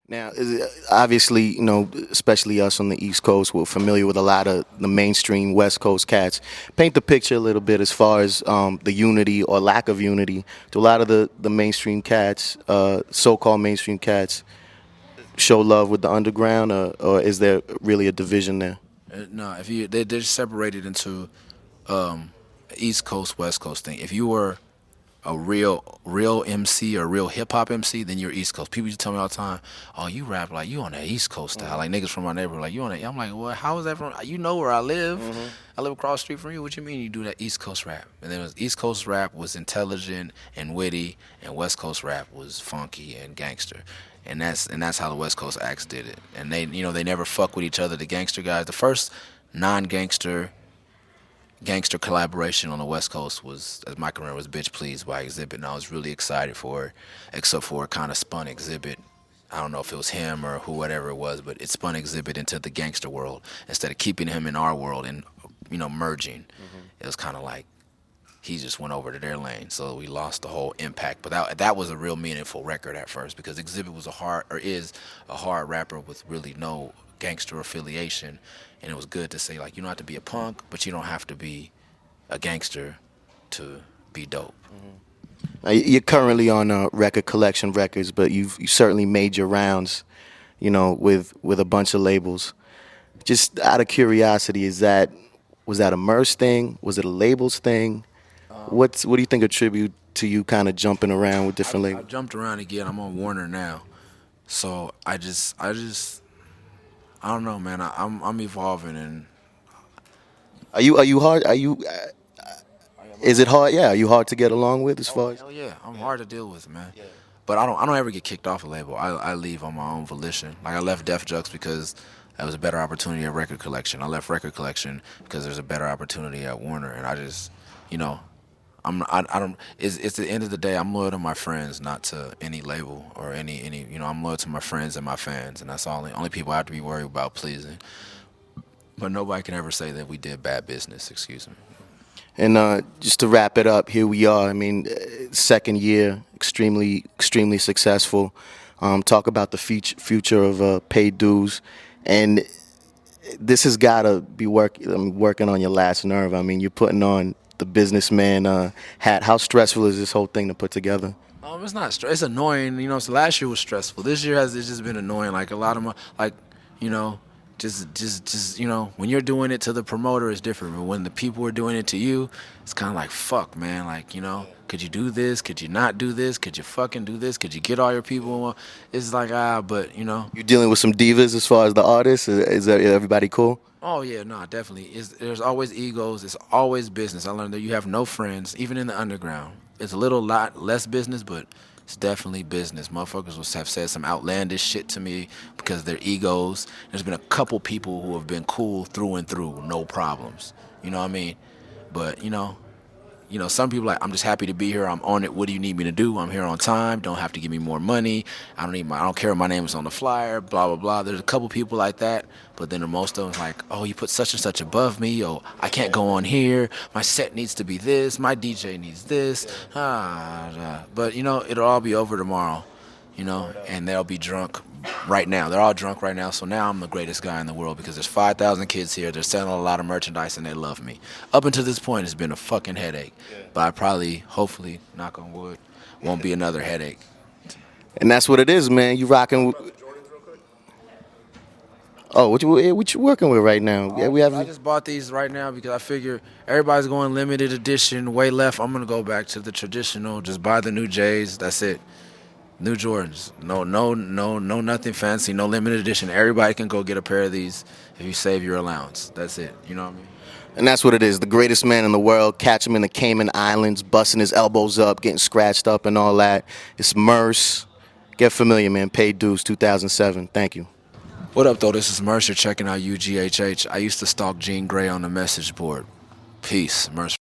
Now, obviously, especially us on the East Coast, we're familiar with a lot of the mainstream West Coast cats. Paint the picture a little bit as far as the unity or lack of unity. Do a lot of the mainstream cats, so-called mainstream cats, show love with the underground, or is there really a division there? No, if you they're separated into um, East Coast, West Coast thing. If you were a real MC or real hip hop MC, then you're East Coast. People used to tell me all the time, "Oh, you rap like you on that East Coast style." Like niggas from my neighborhood, like you on that. I'm like, well, how is that from? You know where I live? I live across the street from you. What you mean you do that East Coast rap? And then it was East Coast rap was intelligent and witty, and West Coast rap was funky and gangster. And that's how the West Coast acts did it. And they never fuck with each other. The gangster guys, the first non-gangster gangster collaboration on the West Coast was, as my career was Bitch Please by Exhibit, and I was really excited for it, except for it kind of spun Exhibit. I don't know if it was him or who, whatever it was, but it spun Exhibit into the gangster world instead of keeping him in our world and, merging. It was kind of like he just went over to their lane, so we lost the whole impact. But that was a real meaningful record at first because Exhibit was is a hard rapper with really no gangster affiliation, and it was good to say like you don't have to be a punk, but you don't have to be a gangster to be dope. You're currently on Record Collection Records, but you certainly made your rounds, with a bunch of labels. Just out of curiosity, was that a Murs thing? Was it a labels thing? What do you think attribute to you kind of jumping around with different I labels? jumped around again. I'm on Warner now, so I don't know, man. I'm evolving and Are you hard? Is it hard? Yeah, are you hard to get along with as oh far as? hell yeah, I'm hard to deal with, man. But I don't ever get kicked off a label. I leave on my own volition. Like I left Def Jux because there was a better opportunity at Record Collection. I left Record Collection because there's a better opportunity at Warner, and I just, you know, I don't. It's the end of the day. I'm loyal to my friends, not to any label or any. I'm loyal to my friends and my fans, and that's all. The only people I have to be worried about pleasing. But nobody can ever say that we did bad business. Excuse me. And just to wrap it up, here we are. I mean, second year, extremely successful. Talk about the future of paid dues, and this has got to be working on your last nerve. I mean, you're putting on the businessman hat. How stressful is this whole thing to put together? It's not stress. It's annoying. So last year was stressful. This year has it's just been annoying. Like a lot of my like, you know, just when you're doing it to the promoter, it's different. But when the people are doing it to you, it's kind of like fuck, man. Like could you do this? Could you not do this? Could you fucking do this? Could you get all your people? It's like but You're dealing with some divas as far as the artists. Is everybody cool? Oh yeah, no, definitely. There's always egos. It's always business. I learned that you have no friends, even in the underground. It's a lot less business, but it's definitely business. Motherfuckers will have said some outlandish shit to me because of their egos. There's been a couple people who have been cool through and through, no problems. You know what I mean? But some people like I'm just happy to be here. I'm on it. What do you need me to do? I'm here on time. Don't have to give me more money. I don't care if my name is on the flyer. Blah blah blah. There's a couple people like that, but then most of them like, oh, you put such and such above me. Oh, I can't go on here. My set needs to be this. My DJ needs this. But it'll all be over tomorrow. And they'll be drunk right now. They're all drunk right now. So now I'm the greatest guy in the world because there's 5,000 kids here. They're selling a lot of merchandise and they love me. Up until this point, it's been a fucking headache. But I probably, hopefully, knock on wood, won't be another headache. And that's what it is, man. You rocking. Oh, what you working with right now? Yeah, we have. I just bought these right now because I figure everybody's going limited edition, way left. I'm gonna go back to the traditional. Just buy the new J's. That's it. New Jordans. No, nothing fancy. No limited edition. Everybody can go get a pair of these if you save your allowance. That's it. You know what I mean? And that's what it is. The greatest man in the world. Catch him in the Cayman Islands, busting his elbows up, getting scratched up, and all that. It's Murs. Get familiar, man. Paid dues, 2007. Thank you. What up, though? This is Mercer checking out UGHH. I used to stalk Jean Grey on the message board. Peace, Mercer.